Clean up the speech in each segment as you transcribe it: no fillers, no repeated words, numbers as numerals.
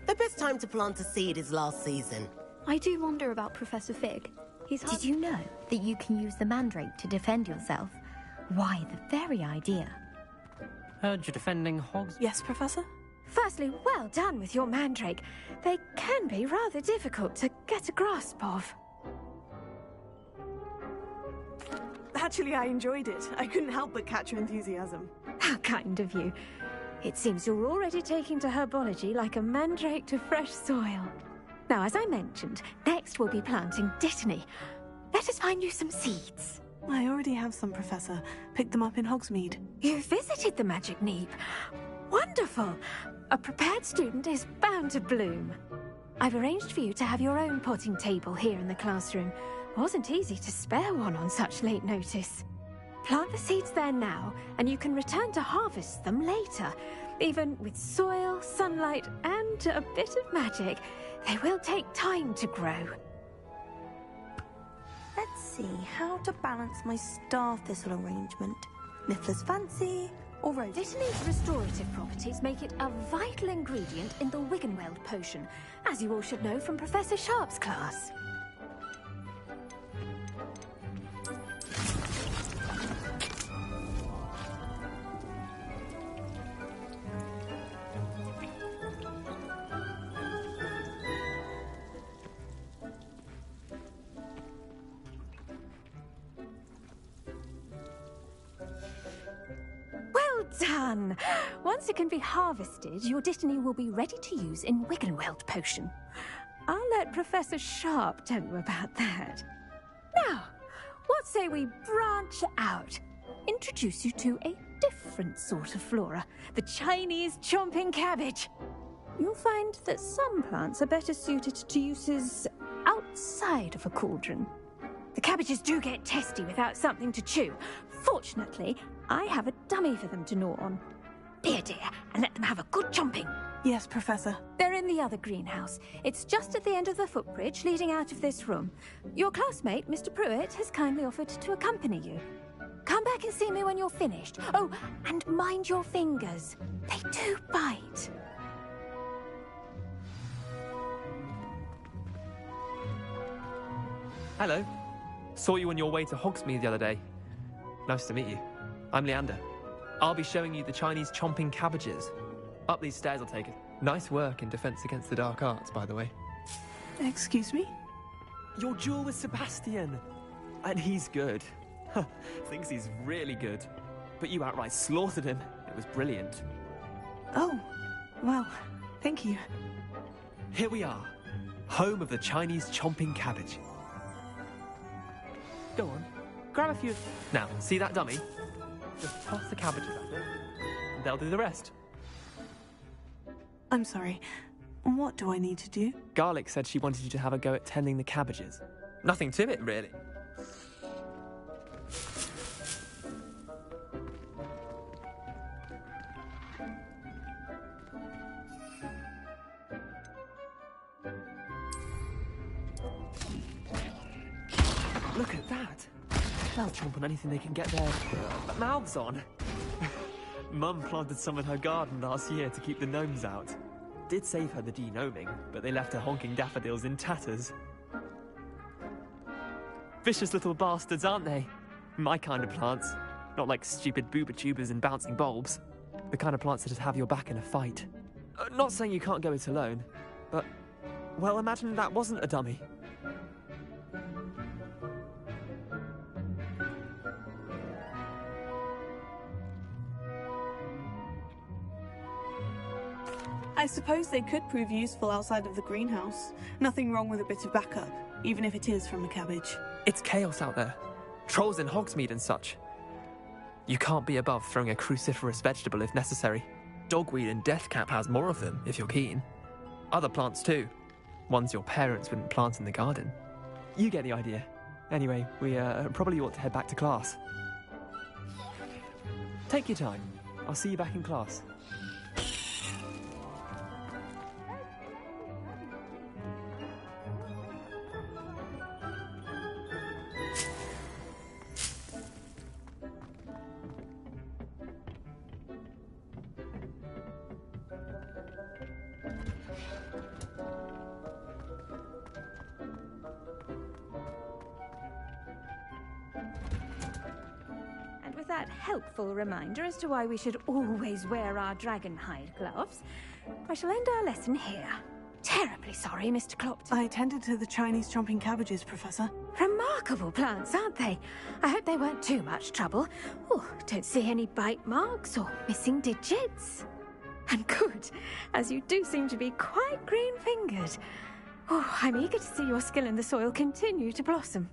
The best time to plant a seed is last season. I do wonder about Professor Fig. Did you know that you can use the mandrake to defend yourself? Why, the very idea. Heard you're defending hogs. Yes, Professor? Firstly, well done with your mandrake. They can be rather difficult to get a grasp of. Actually, I enjoyed it. I couldn't help but catch your enthusiasm. How kind of you. It seems you're already taking to herbology like a mandrake to fresh soil. Now, as I mentioned, next we'll be planting dittany. Let us find you some seeds. I already have some, Professor. Picked them up in Hogsmeade. You visited the Magic Neep. Wonderful! A prepared student is bound to bloom. I've arranged for you to have your own potting table here in the classroom. Wasn't easy to spare one on such late notice. Plant the seeds there now, and you can return to harvest them later. Even with soil, sunlight, and a bit of magic, they will take time to grow. Let's see how to balance my star thistle arrangement. Niffler's fancy or rose? Dittany's restorative properties make it a vital ingredient in the Wiggenweld potion, as you all should know from Professor Sharp's class. Done! Once it can be harvested, your dittany will be ready to use in Wiggenweld potion. I'll let Professor Sharp tell you about that. Now, what say we branch out? Introduce you to a different sort of flora, the Chinese chomping cabbage. You'll find that some plants are better suited to uses outside of a cauldron. The cabbages do get testy without something to chew. Fortunately, I have a dummy for them to gnaw on. Be a dear and let them have a good chomping. Yes, Professor. They're in the other greenhouse. It's just at the end of the footbridge leading out of this room. Your classmate, Mr. Pruitt, has kindly offered to accompany you. Come back and see me when you're finished. Oh, and mind your fingers. They do bite. Hello. Saw you on your way to Hogsmeade the other day. Nice to meet you. I'm Leander. I'll be showing you the Chinese chomping cabbages. Up these stairs I'll take it. Nice work in Defense Against the Dark Arts, by the way. Excuse me? Your duel with Sebastian. And he's good. Thinks he's really good. But you outright slaughtered him. It was brilliant. Oh, well, thank you. Here we are. Home of the Chinese chomping cabbage. Go on. Grab a few. Now, see that dummy? Just toss the cabbages at it, and they'll do the rest. I'm sorry. What do I need to do? Garlic said she wanted you to have a go at tending the cabbages. Nothing to it, really. Look at that. They'll chomp on anything they can get their mouths on. Mum planted some in her garden last year to keep the gnomes out. Did save her the de-gnoming, but they left her honking daffodils in tatters. Vicious little bastards, aren't they? My kind of plants. Not like stupid booba tubers and bouncing bulbs. The kind of plants that just have your back in a fight. Not saying you can't go it alone, but... well, imagine that wasn't a dummy. I suppose they could prove useful outside of the greenhouse. Nothing wrong with a bit of backup, even if it is from a cabbage. It's chaos out there. Trolls in Hogsmeade and such. You can't be above throwing a cruciferous vegetable if necessary. Dogweed and deathcap has more of them, if you're keen. Other plants too. Ones your parents wouldn't plant in the garden. You get the idea. Anyway, we probably ought to head back to class. Take your time. I'll see you back in class. helpful reminder as to why we should always wear our dragonhide gloves, I shall end our lesson here. Terribly sorry, Mr. Clopton. I attended to the Chinese chomping cabbages, Professor. Remarkable plants, aren't they? I hope they weren't too much trouble. Oh, don't see any bite marks or missing digits. And good, as you do seem to be quite green-fingered. Oh, I'm eager to see your skill in the soil continue to blossom.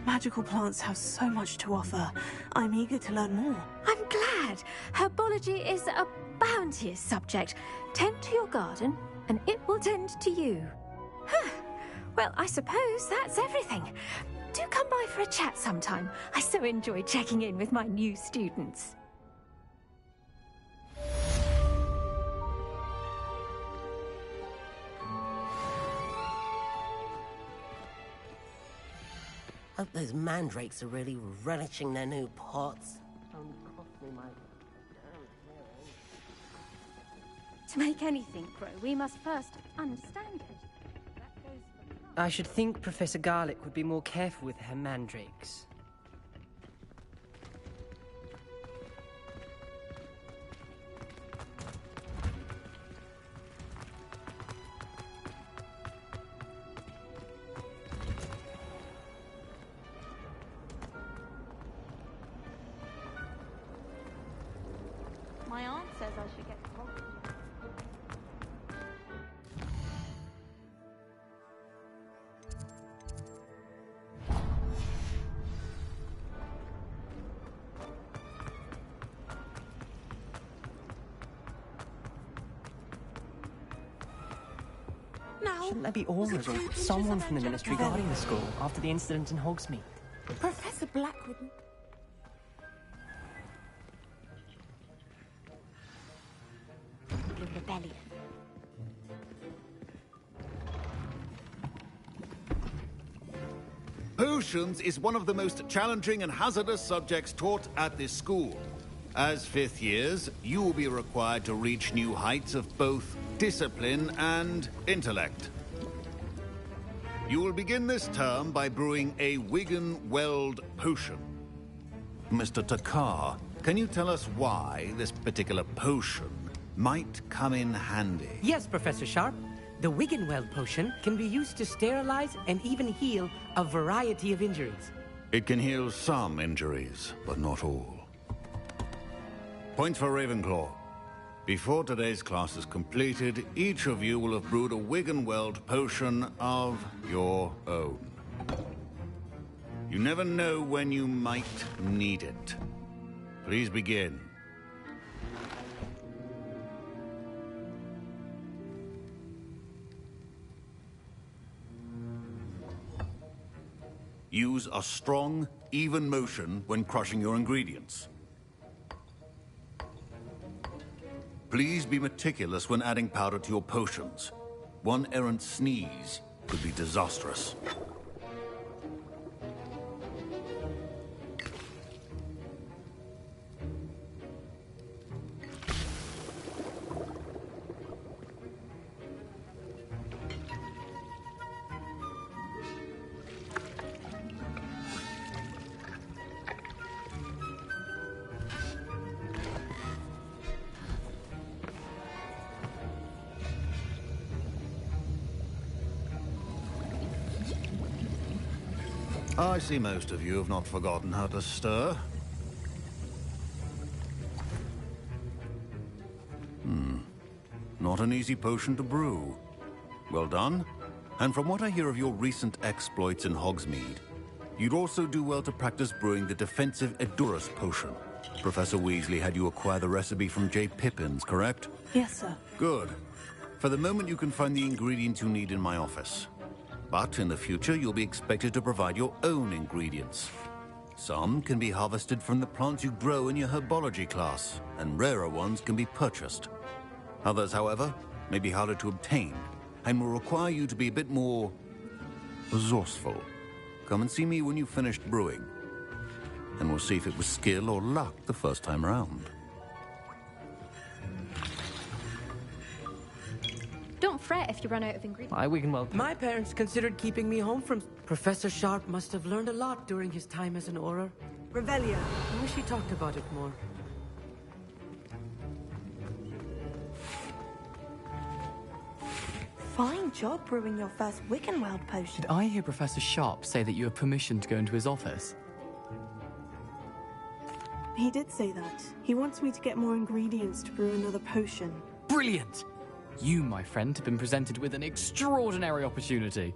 Magical plants have so much to offer. I'm eager to learn more. I'm glad. Herbology is a bounteous subject. Tend to your garden, and it will tend to you. Well, I suppose that's everything. Do come by for a chat sometime. I so enjoy checking in with my new students. Hope those mandrakes are really relishing their new pots. Only cost me my damn hearing. To make anything grow, we must first understand it. That goes for I should think Professor Garlick would be more careful with her mandrakes. My aunt says I should get Hogwarts. Now, Shouldn't there be orders or someone from the Ministry guarding the school after the incident in Hogsmeade? Professor Blackwood. Rebellion. Potions is one of the most challenging and hazardous subjects taught at this school. As fifth years, you will be required to reach new heights of both discipline and intellect. You will begin this term by brewing a Wiggenweld potion. Mr. Takar, can you tell us why this particular potion might come in handy? Yes, Professor Sharp. The Wiggenweld potion can be used to sterilize and even heal a variety of injuries. It can heal some injuries, but not all. Points for Ravenclaw. Before today's class is completed, each of you will have brewed a Wiggenweld potion of your own. You never know when you might need it. Please begin. Use a strong, even motion when crushing your ingredients. Please be meticulous when adding powder to your potions. One errant sneeze could be disastrous. I see most of you have not forgotten how to stir. Not an easy potion to brew. Well done. And from what I hear of your recent exploits in Hogsmeade, you'd also do well to practice brewing the defensive Edurus potion. Professor Weasley had you acquire the recipe from J. Pippins, correct? yes, sir. Good. For the moment, you can find the ingredients you need in my office. But in the future, you'll be expected to provide your own ingredients. Some can be harvested from the plants you grow in your herbology class, and rarer ones can be purchased. Others, however, may be harder to obtain, and will require you to be a bit more resourceful. Come and see me when you've finished brewing, and we'll see if it was skill or luck the first time around. Don't fret if you run out of ingredients. I Wiggenweld. My parents considered keeping me home from... Professor Sharp must have learned a lot during his time as an Auror. Revelia. I wish he talked about it more. Fine job brewing your first Wiggenweld potion. Did I hear Professor Sharp say that you have permission to go into his office? He did say that. He wants me to get more ingredients to brew another potion. Brilliant! You, my friend, have been presented with an extraordinary opportunity.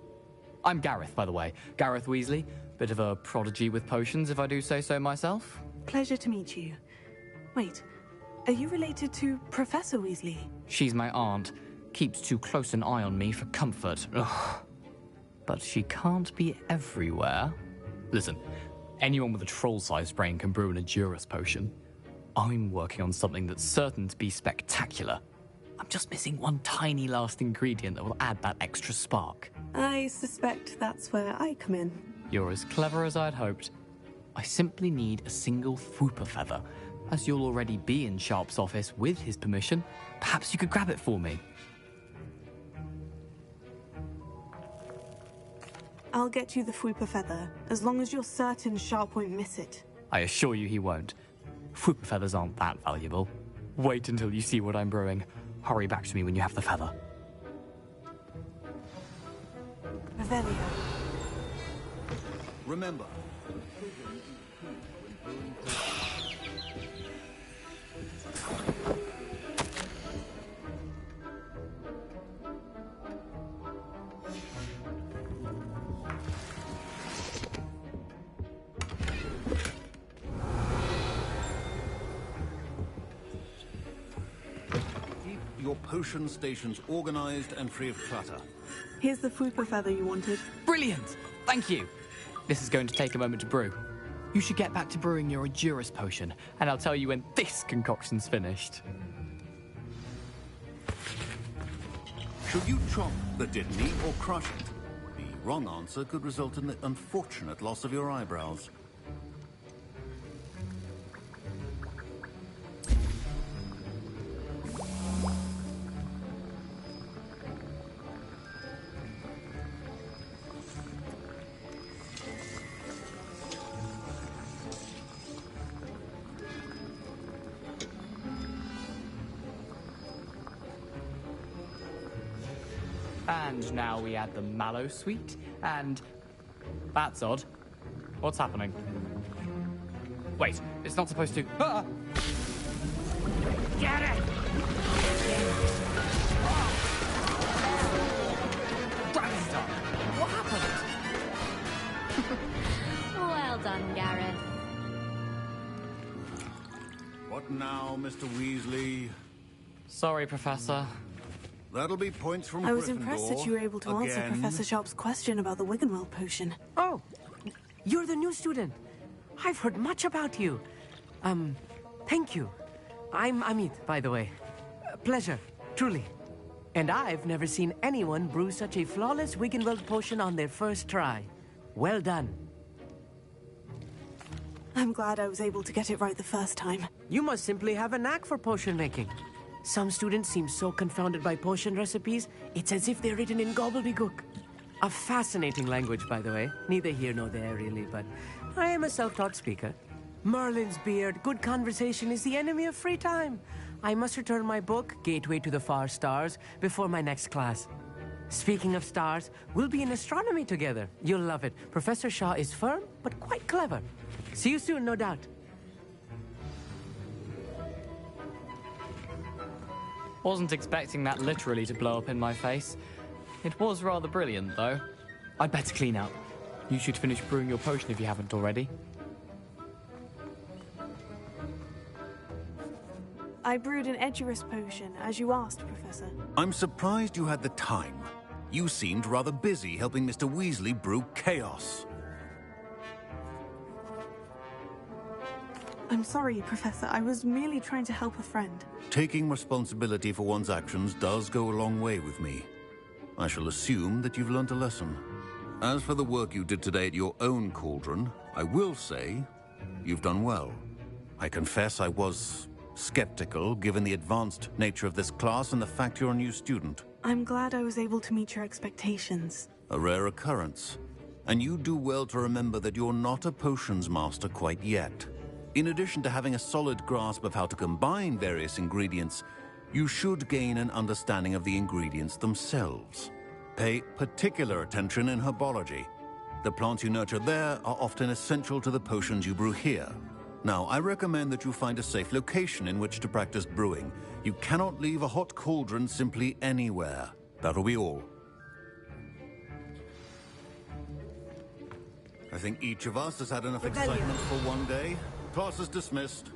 I'm Gareth, by the way. Gareth Weasley. Bit of a prodigy with potions, if I do say so myself. Pleasure to meet you. Wait, are you related to Professor Weasley? She's my aunt. Keeps too close an eye on me for comfort. Ugh. But she can't be everywhere. Listen, anyone with a troll-sized brain can brew an Edurus potion. I'm working on something that's certain to be spectacular. I'm just missing one tiny last ingredient that will add that extra spark. I suspect that's where I come in. You're as clever as I'd hoped. I simply need a single Fwooper feather. As you'll already be in Sharp's office with his permission, perhaps you could grab it for me. I'll get you the Fwooper feather, as long as you're certain Sharp won't miss it. I assure you he won't. Fwooper feathers aren't that valuable. Wait until you see what I'm brewing. Hurry back to me when you have the feather. Revelia. Remember, keep your potion stations organized and free of clutter. Here's the Fwooper feather you wanted. Brilliant! Thank you! This is going to take a moment to brew. You should get back to brewing your Edurus potion, and I'll tell you when this concoction's finished. Should you chop the Dittany or crush it? The wrong answer could result in the unfortunate loss of your eyebrows. And now we add the mallow sweet, and... That's odd. What's happening? Wait, it's not supposed to... Ah! Get it! Dragonstone! What happened? Well done, Gareth. What now, Mr. Weasley? Sorry, Professor. That'll be points from I was Gryffindor. impressed that you were able to answer Again. Professor Sharp's question about the Wiggenweld potion. Oh, you're the new student. I've heard much about you. Thank you. I'm Amit, by the way. Pleasure, truly. And I've never seen anyone brew such a flawless Wiggenweld potion on their first try. Well done. I'm glad I was able to get it right the first time. You must simply have a knack for potion making. Some students seem so confounded by potion recipes, it's as if they're written in gobbledygook. A fascinating language, by the way. Neither here nor there, really, but I am a self-taught speaker. Merlin's beard, good conversation is the enemy of free time. I must return my book, Gateway to the Far Stars, before my next class. Speaking of stars, we'll be in astronomy together. You'll love it. Professor Shaw is firm, but quite clever. See you soon, no doubt. Wasn't expecting that literally to blow up in my face. It was rather brilliant, though. I'd better clean up. You should finish brewing your potion if you haven't already. I brewed an Edurus potion, as you asked, Professor. I'm surprised you had the time. You seemed rather busy helping Mr. Weasley brew chaos. I'm sorry, Professor. I was merely trying to help a friend. Taking responsibility for one's actions does go a long way with me. I shall assume that you've learnt a lesson. As for the work you did today at your own cauldron, I will say you've done well. I confess I was skeptical, given the advanced nature of this class and the fact you're a new student. I'm glad I was able to meet your expectations. A rare occurrence. And you do well to remember that you're not a potions master quite yet. In addition to having a solid grasp of how to combine various ingredients, you should gain an understanding of the ingredients themselves. Pay particular attention in herbology. The plants you nurture there are often essential to the potions you brew here. Now, I recommend that you find a safe location in which to practice brewing. You cannot leave a hot cauldron simply anywhere. That'll be all. I think each of us has had enough excitement for one day. Class is dismissed.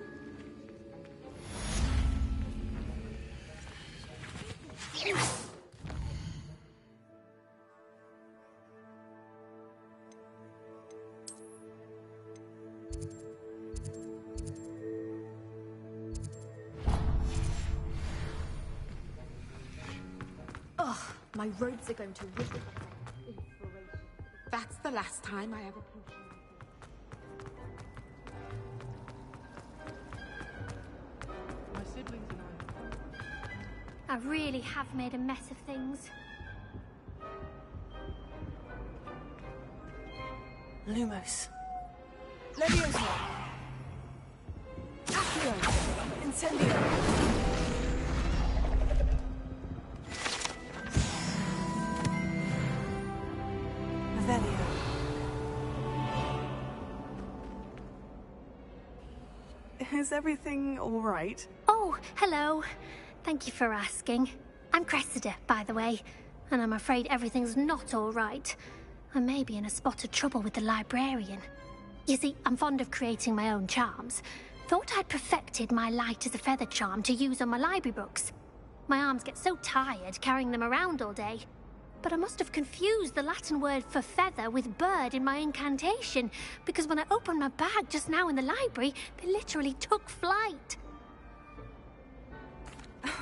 Ugh, my robes are going to wiggle. That's the last time I ever... My siblings and I... I really have made a mess of things. Lumos. Leviosa. Accio. Incendio. Revelio. Is everything all right? Oh, hello. Thank you for asking. I'm Cressida, by the way, and I'm afraid everything's not all right. I may be in a spot of trouble with the librarian. You see, I'm fond of creating my own charms. Thought I'd perfected my light as a feather charm to use on my library books. My arms get so tired carrying them around all day. But I must have confused the Latin word for feather with bird in my incantation, because when I opened my bag just now in the library, they literally took flight.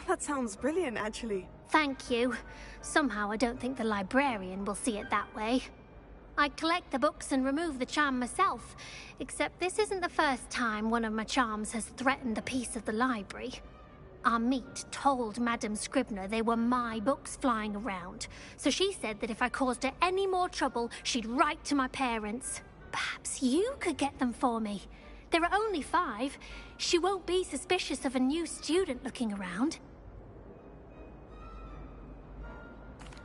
That sounds brilliant, actually. Thank you. Somehow I don't think the librarian will see it that way. I collect the books and remove the charm myself, except this isn't the first time one of my charms has threatened the peace of the library. Our meet told Madame Scribner they were my books flying around, so she said that if I caused her any more trouble, she'd write to my parents. Perhaps you could get them for me. There are only 5. She won't be suspicious of a new student looking around.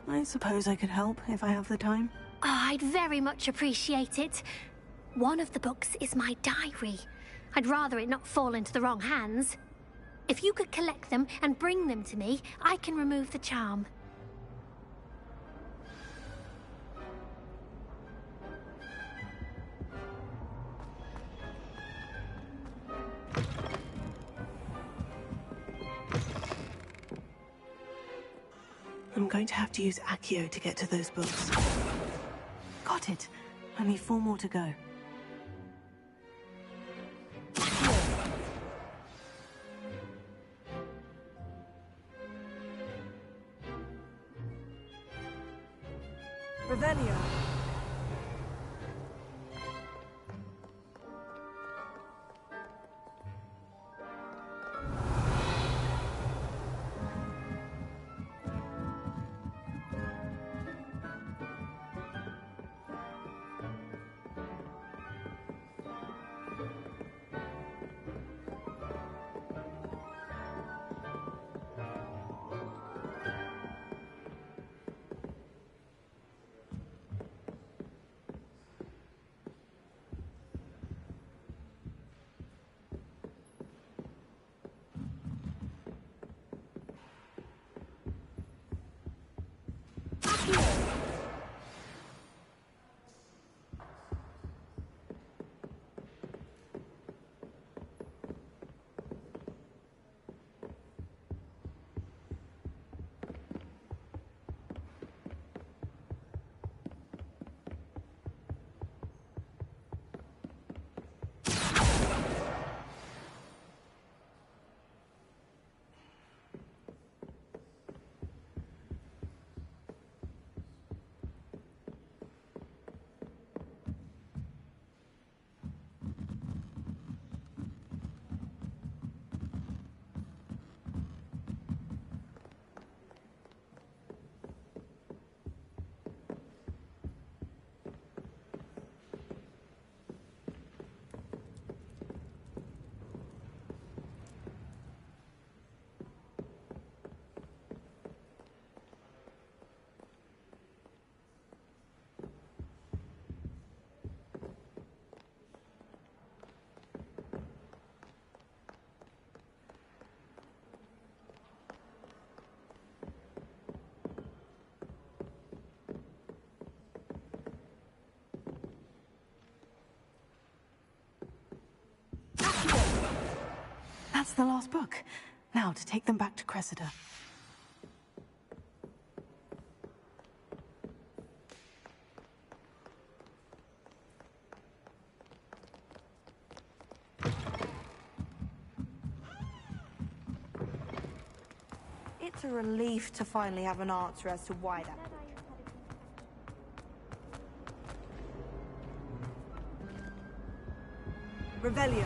I suppose I could help if I have the time. Oh, I'd very much appreciate it. One of the books is my diary. I'd rather it not fall into the wrong hands. If you could collect them and bring them to me, I can remove the charm. I'm going to have to use Accio to get to those books. Got it. Only 4 more to go. Revelio. That's the last book. Now to take them back to Cressida. It's a relief to finally have an answer as to why that... Revelio.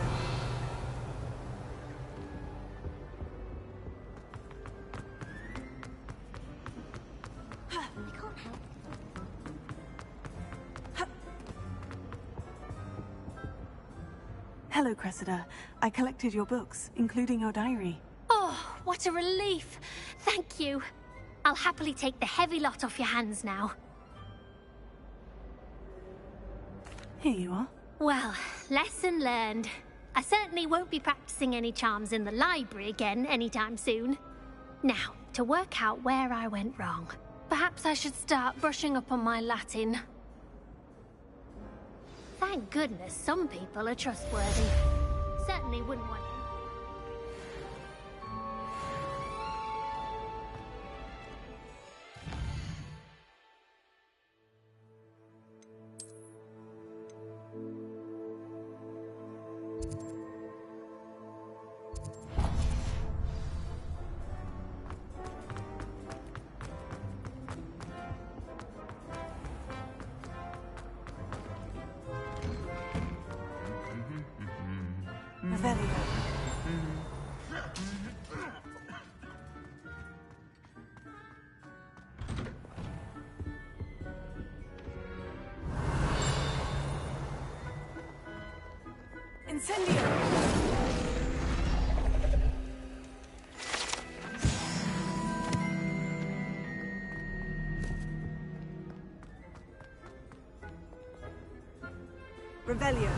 Hello, Cressida. I collected your books, including your diary. Oh, what a relief. Thank you. I'll happily take the heavy lot off your hands now. Here you are. Well, lesson learned. I certainly won't be practicing any charms in the library again anytime soon. Now, to work out where I went wrong. Perhaps I should start brushing up on my Latin. Thank goodness some people are trustworthy. Certainly wouldn't want... Revelio. Incendio. Revelio.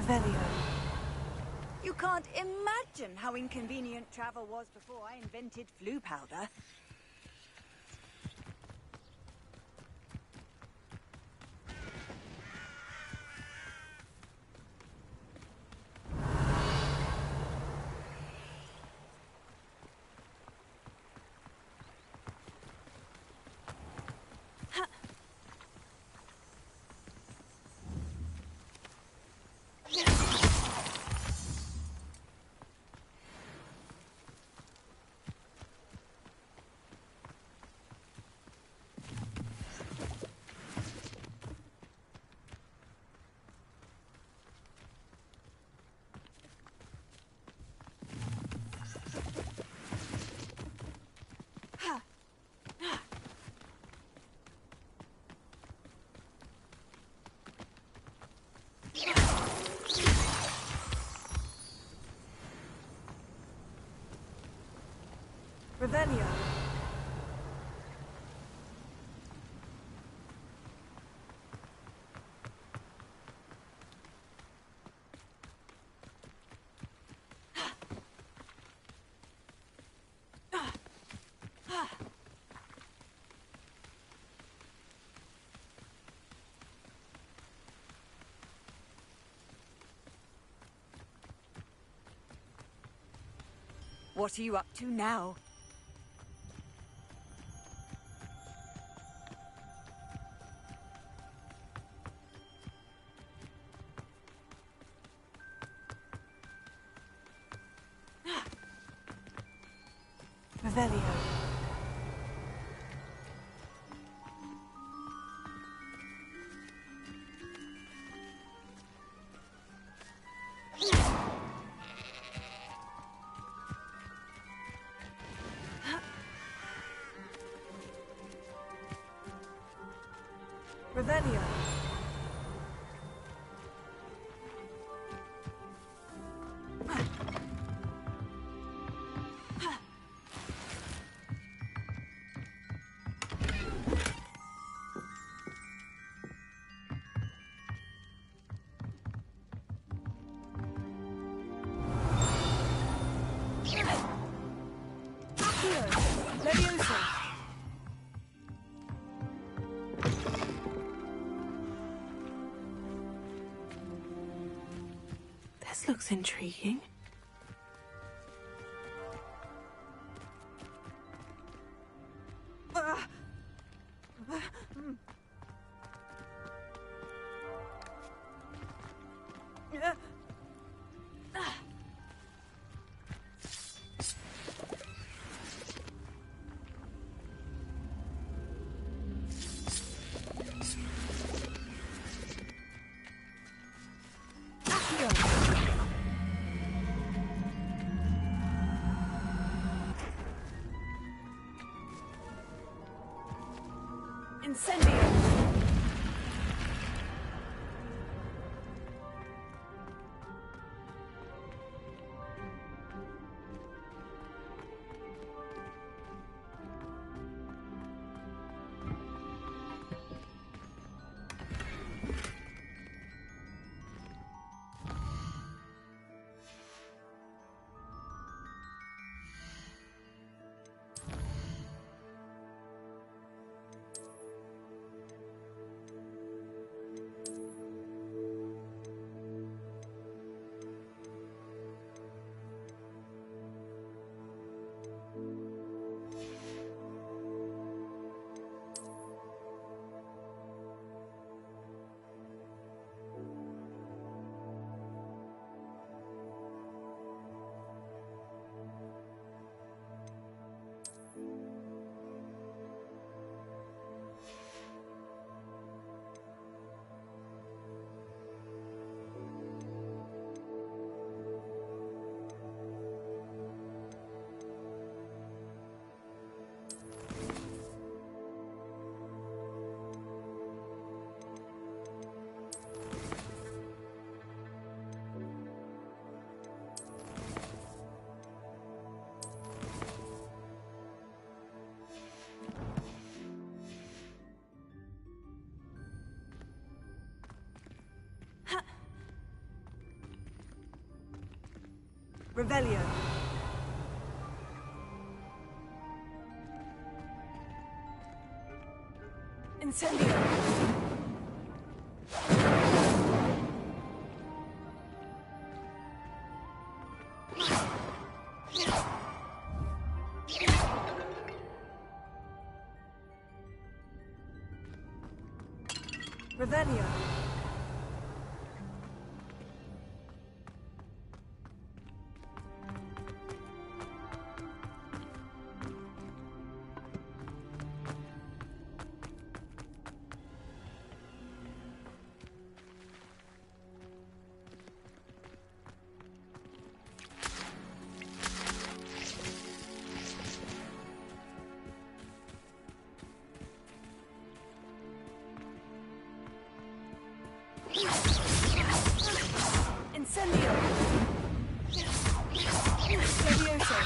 Revelio. You can't imagine how inconvenient travel was before I invented flu powder. Revelio. What are you up to now? Revelio. Revelio. This looks intriguing. Incendio! Revelio. Incendio. Revelio. Incendio! Levioso!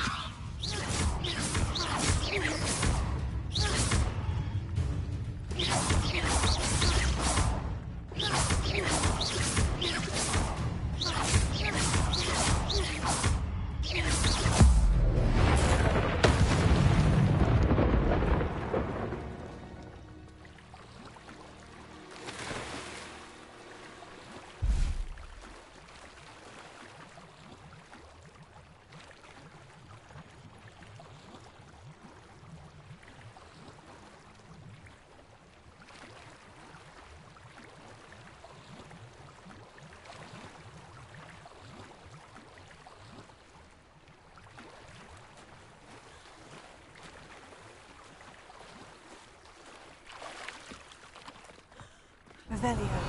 Revelio.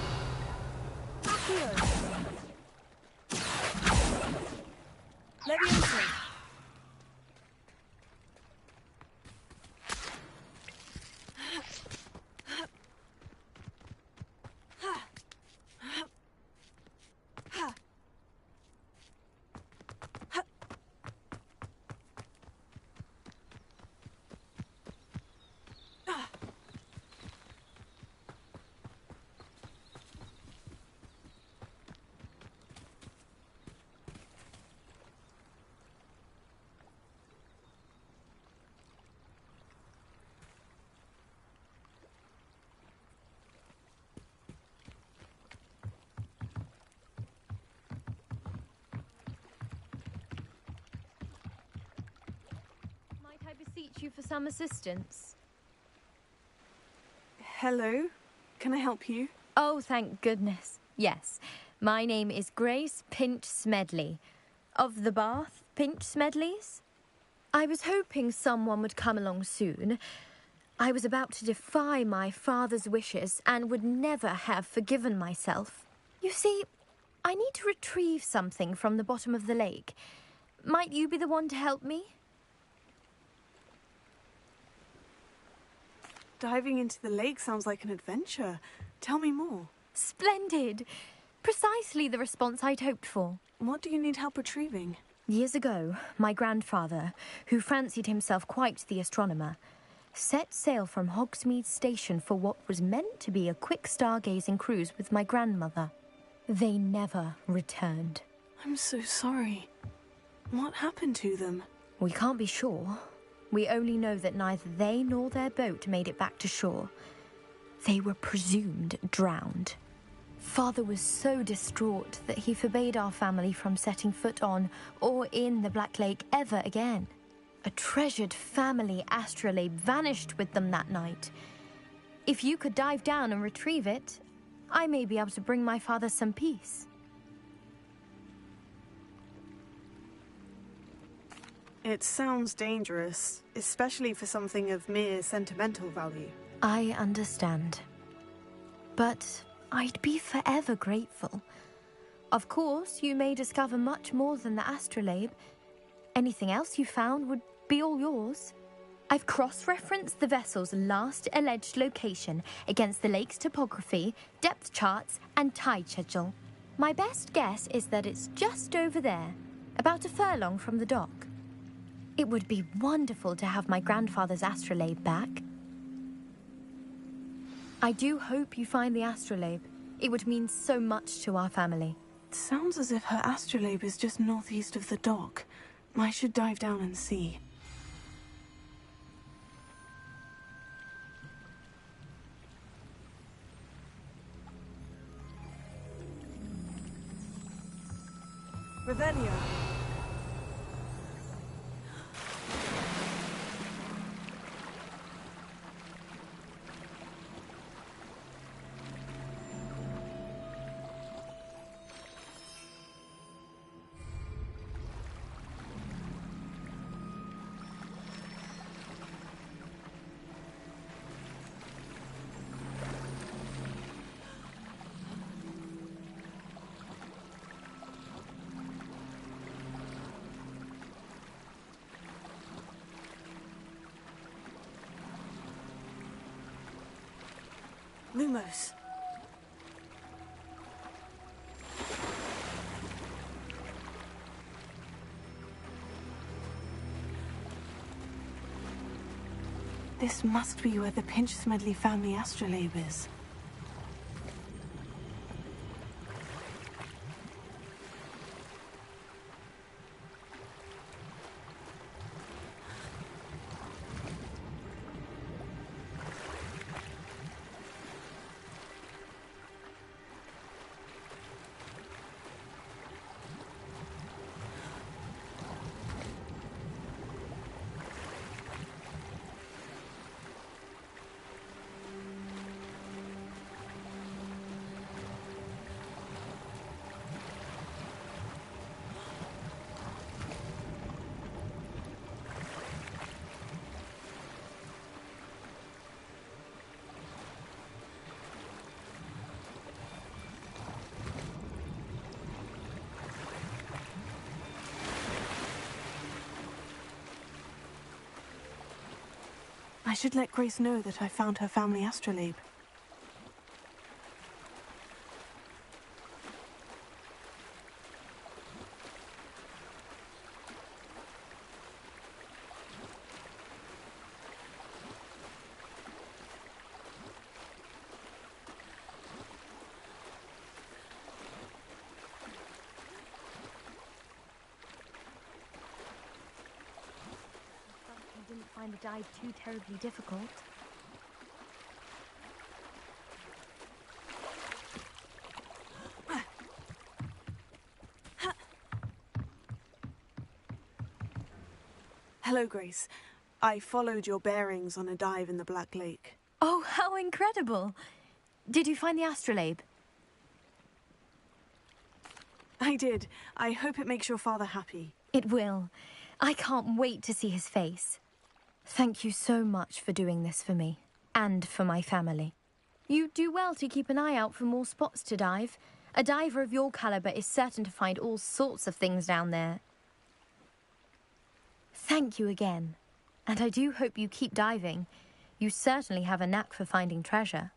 Accio. Levioso. beseech you for some assistance? Hello? Can I help you? Oh, thank goodness. Yes. My name is Grace Pinch Smedley. Of the Bath Pinch Smedleys? I was hoping someone would come along soon. I was about to defy my father's wishes and would never have forgiven myself. You see, I need to retrieve something from the bottom of the lake. Might you be the one to help me? Diving into the lake sounds like an adventure. Tell me more. Splendid! Precisely the response I'd hoped for. What do you need help retrieving? Years ago, my grandfather, who fancied himself quite the astronomer, set sail from Hogsmeade Station for what was meant to be a quick stargazing cruise with my grandmother. They never returned. I'm so sorry. What happened to them? We can't be sure. We only know that neither they nor their boat made it back to shore. They were presumed drowned. Father was so distraught that he forbade our family from setting foot on or in the Black Lake ever again. A treasured family astrolabe vanished with them that night. If you could dive down and retrieve it, I may be able to bring my father some peace. It sounds dangerous, especially for something of mere sentimental value. I understand. But I'd be forever grateful. Of course, you may discover much more than the astrolabe. Anything else you found would be all yours. I've cross-referenced the vessel's last alleged location against the lake's topography, depth charts, and tide schedule. My best guess is that it's just over there, about a furlong from the dock. It would be wonderful to have my grandfather's astrolabe back. I do hope you find the astrolabe. It would mean so much to our family. It sounds as if her astrolabe is just northeast of the dock. I should dive down and see. Revelio. Lumos. This must be where the Pinch Smedley family astrolabe is. I should let Grace know that I found her family astrolabe. Didn't find the dive too terribly difficult. Hello, Grace. I followed your bearings on a dive in the Black Lake. Oh, how incredible! Did you find the astrolabe? I did. I hope it makes your father happy. It will. I can't wait to see his face. Thank you so much for doing this for me, and for my family. You do well to keep an eye out for more spots to dive. A diver of your caliber is certain to find all sorts of things down there. Thank you again. And I do hope you keep diving. You certainly have a knack for finding treasure.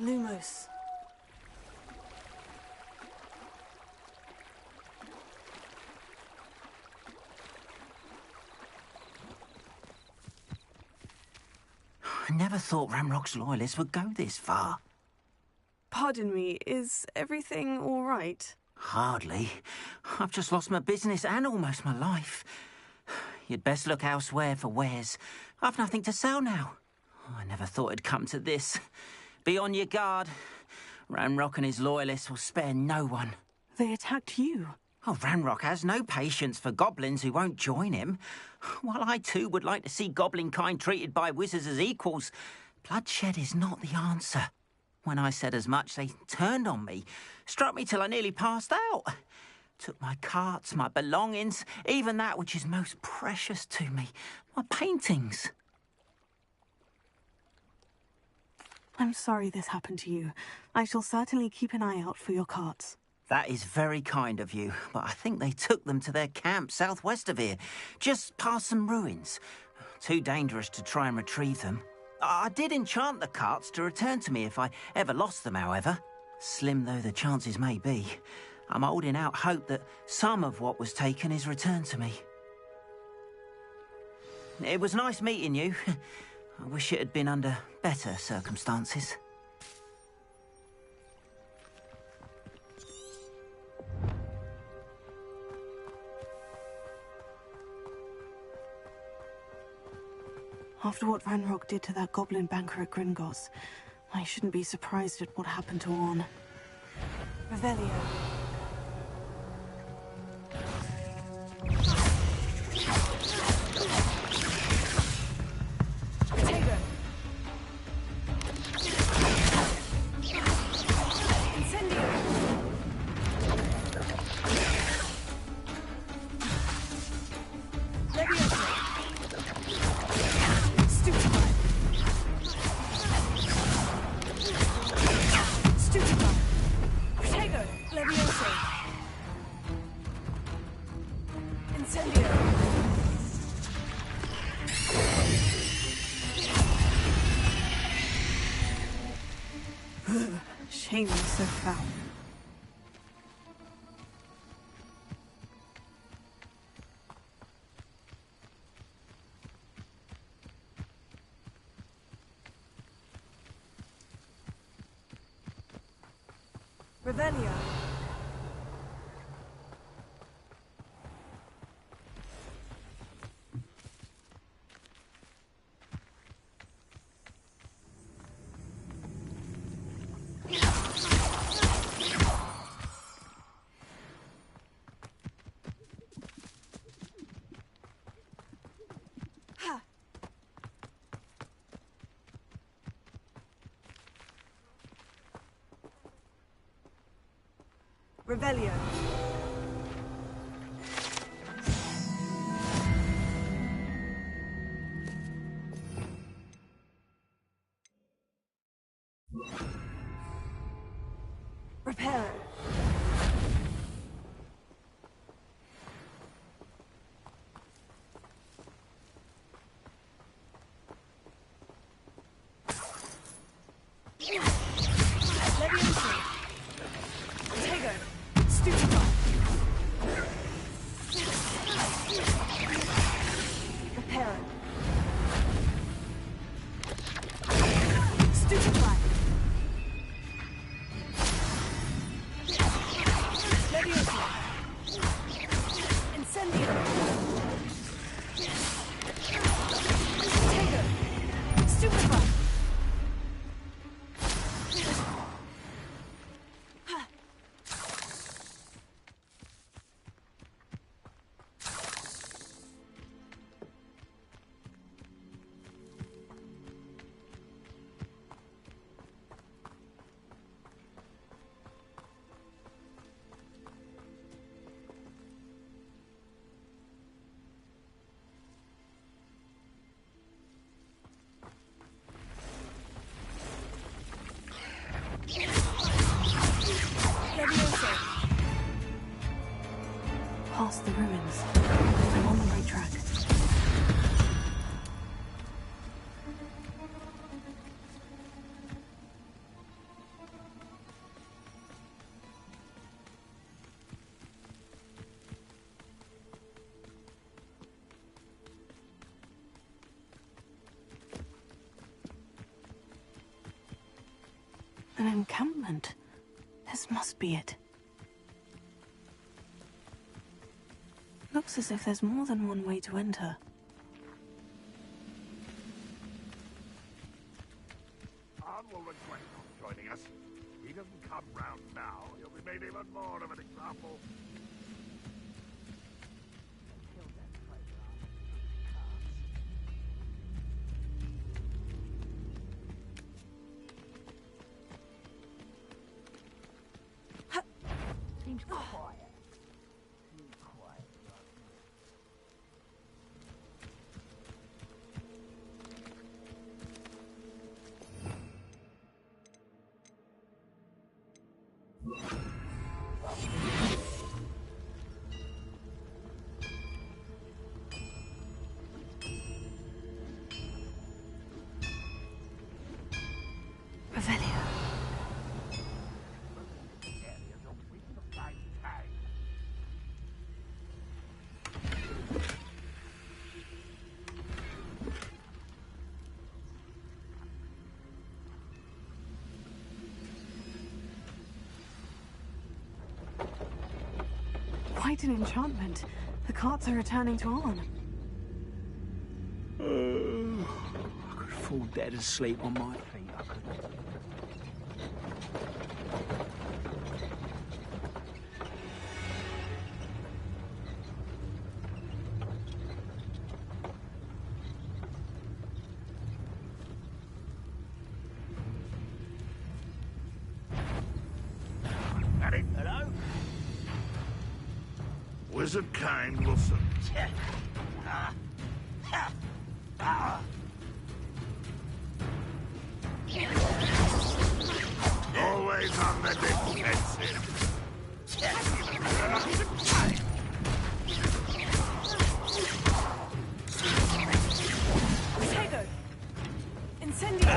Lumos. I never thought Ramrock's loyalists would go this far. Pardon me, is everything all right? Hardly. I've just lost my business and almost my life. You'd best look elsewhere for wares. I've nothing to sell now. I never thought it'd come to this. Be on your guard. Ramrock and his loyalists will spare no one. They attacked you. Oh, Ranrock has no patience for goblins who won't join him. While I too would like to see goblin kind treated by wizards as equals, bloodshed is not the answer. When I said as much, they turned on me, struck me till I nearly passed out. Took my carts, my belongings, even that which is most precious to me, my paintings. I'm sorry this happened to you. I shall certainly keep an eye out for your carts. That is very kind of you, but I think they took them to their camp southwest of here, just past some ruins. Too dangerous to try and retrieve them. I did enchant the carts to return to me if I ever lost them, however. Slim though the chances may be, I'm holding out hope that some of what was taken is returned to me. It was nice meeting you. I wish it had been under better circumstances. After what Ranrock did to that goblin banker at Gringotts, I shouldn't be surprised at what happened to Orn. Revelio. Shame was so foul. Revelio. Revelio. Reparo. Past the ruins. I'm on the right track. An encampment. This must be it. Looks as if there's more than one way to enter. Arn will regret not joining us. If he doesn't come round now, he'll be made even more of an example. Seems quiet. Quite an enchantment. The carts are returning to Arn. I could fall dead asleep on my feet. I could. Hello? Wizard Kane Wilson. Always on the defensive. Tego! Incendio!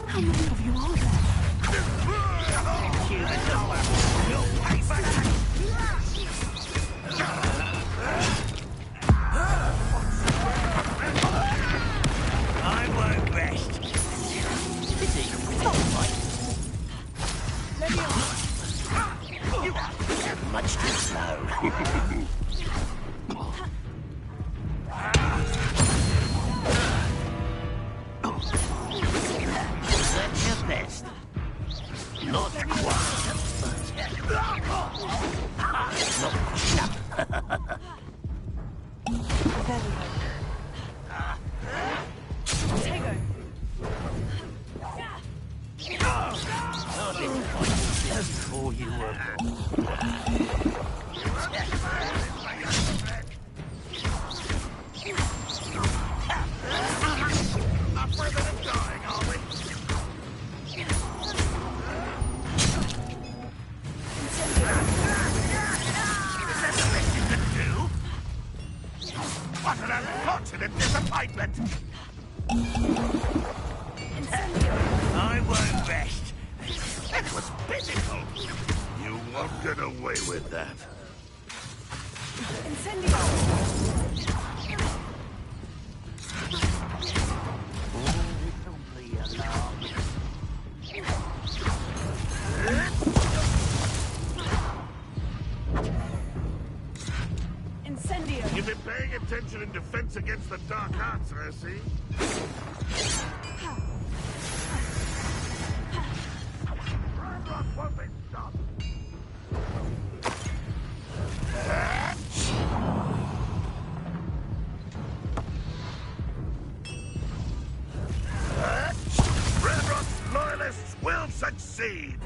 How many of you are there? just who you were born. Not further than dying, are we? Is that the best you can do? What an unfortunate disappointment! I won't rest. That was pitiful. You won't get away with that. Incendio! Incendio! You've been paying attention in defense against the dark arts, I see. Ramrock won't be stopped. Ramrock's loyalists will succeed.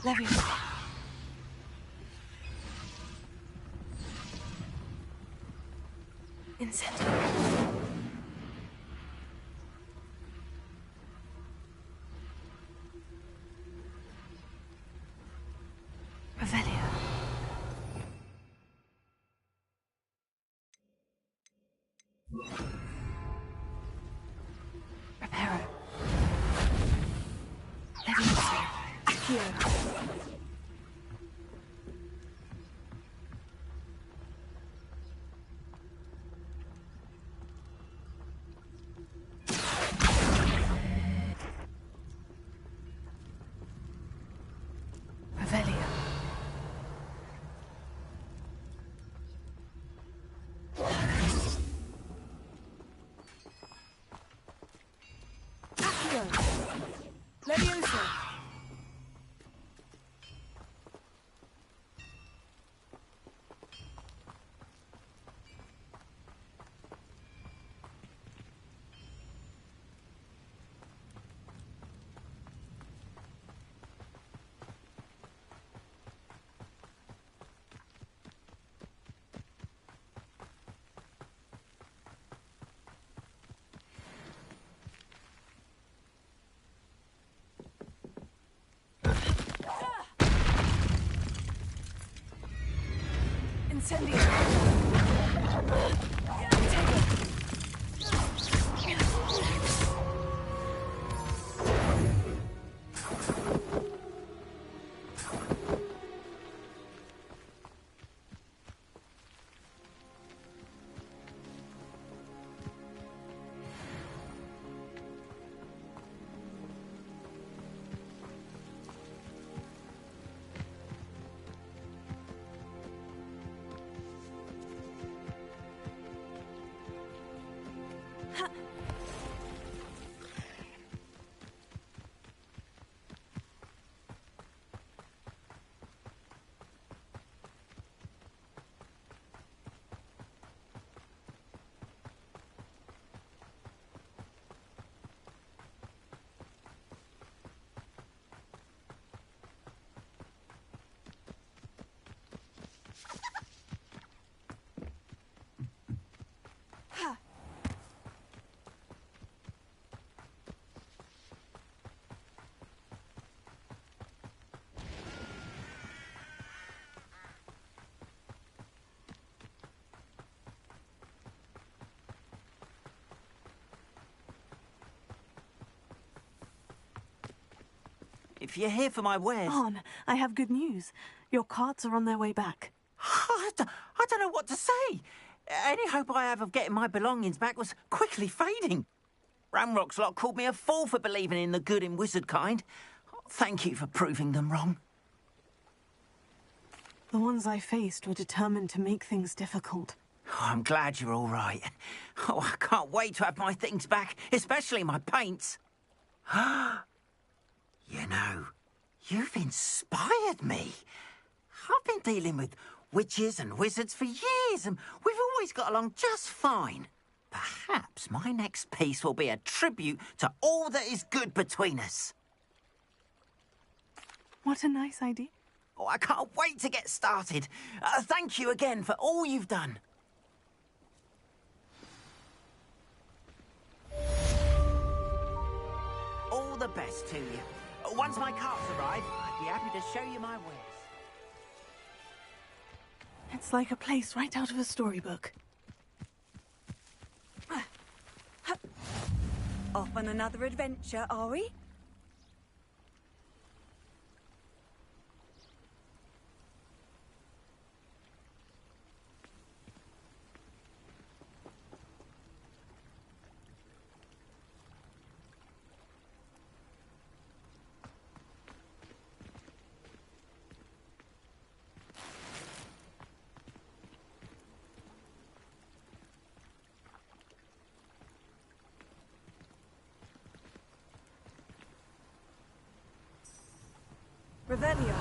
Leviosa. Incendio. Revelio. Reparo. Leviosa. Accio. Revelio. Accio! Leviosa! Incendio! If you're here for my wares... On, I have good news. Your carts are on their way back. I don't know what to say. Any hope I have of getting my belongings back was quickly fading. Ramrock's lot called me a fool for believing in the good in wizard kind. Thank you for proving them wrong. The ones I faced were determined to make things difficult. Oh, I'm glad you're all right. Oh, I can't wait to have my things back, especially my paints. You know, you've inspired me. I've been dealing with witches and wizards for years, and we've always got along just fine. Perhaps my next piece will be a tribute to all that is good between us. What a nice idea. Oh, I can't wait to get started. Thank you again for all you've done. All the best to you. Once my carts arrive, I'd be happy to show you my wares. It's like a place right out of a storybook. Off on another adventure, are we? Revelio.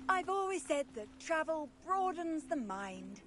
I've always said that travel broadens the mind.